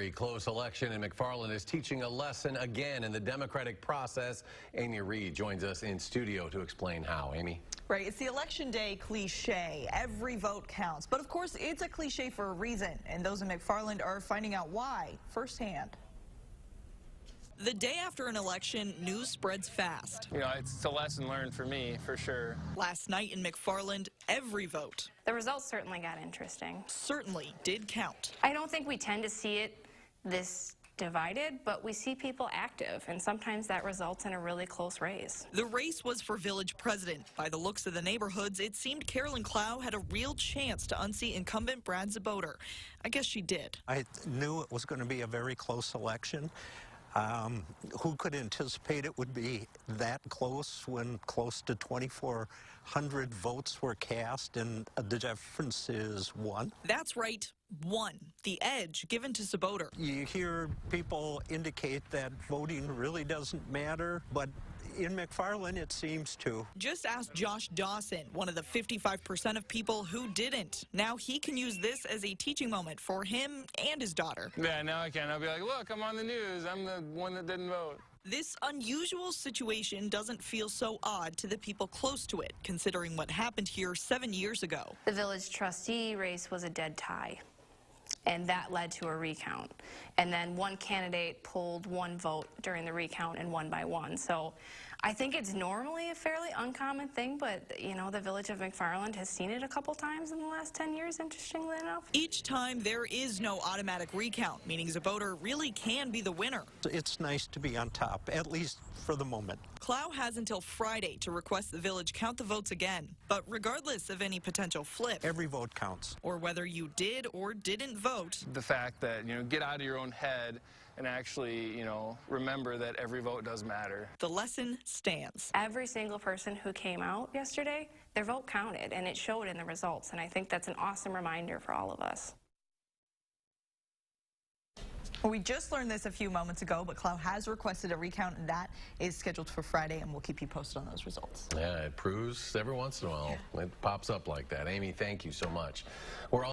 very close election, and McFarland is teaching a lesson again in the democratic process. Amy Reed joins us in studio to explain how. Amy? Right, it's the election day cliche. Every vote counts. But of course, it's a cliche for a reason, and those in McFarland are finding out why firsthand. The day after an election, news spreads fast. You know, it's a lesson learned for me, for sure. Last night in McFarland, every vote. The results certainly got interesting. Certainly did count. I don't think we tend to see it this divided, but we see people active, and sometimes that results in a really close race. The race was for village president. By the looks of the neighborhoods, it seemed Carolyn Clow had a real chance to unseat incumbent Brad Zaboter. I guess she did. I knew it was going to be a very close election. Who could anticipate it would be that close when close to 2,400 votes were cast, and the difference is one? That's right, one. The edge given to Zaboter. You hear people indicate that voting really doesn't matter, but in McFarland, it seems to. Just ask Josh Dawson, one of the 55% of people who didn't. Now he can use this as a teaching moment for him and his daughter. Yeah, now I can. I'll be like, look, I'm on the news. I'm the one that didn't vote. This unusual situation doesn't feel so odd to the people close to it, considering what happened here 7 years ago. The village trustee race was a dead tie, and that led to a recount. And then one candidate pulled one vote during the recount and won by one. So I think it's normally a fairly uncommon thing, but, you know, the village of McFarland has seen it a couple times in the last 10 years, interestingly enough. Each time there is no automatic recount, meaning Zaboter really can be the winner. It's nice to be on top, at least for the moment. Clow has until Friday to request the village count the votes again. But regardless of any potential flip, Every vote counts. or whether you did or didn't vote, The fact that, you know, get out of your own head and actually, you know, remember that every vote does matter. the lesson stands. Every single person who came out yesterday, their vote counted, and it showed in the results. And I think that's an awesome reminder for all of us. We just learned this a few moments ago, but Clow has requested a recount, and that is scheduled for Friday, and we'll keep you posted on those results. Yeah, it proves every once in a while it pops up like that. Amy, thank you so much. We're all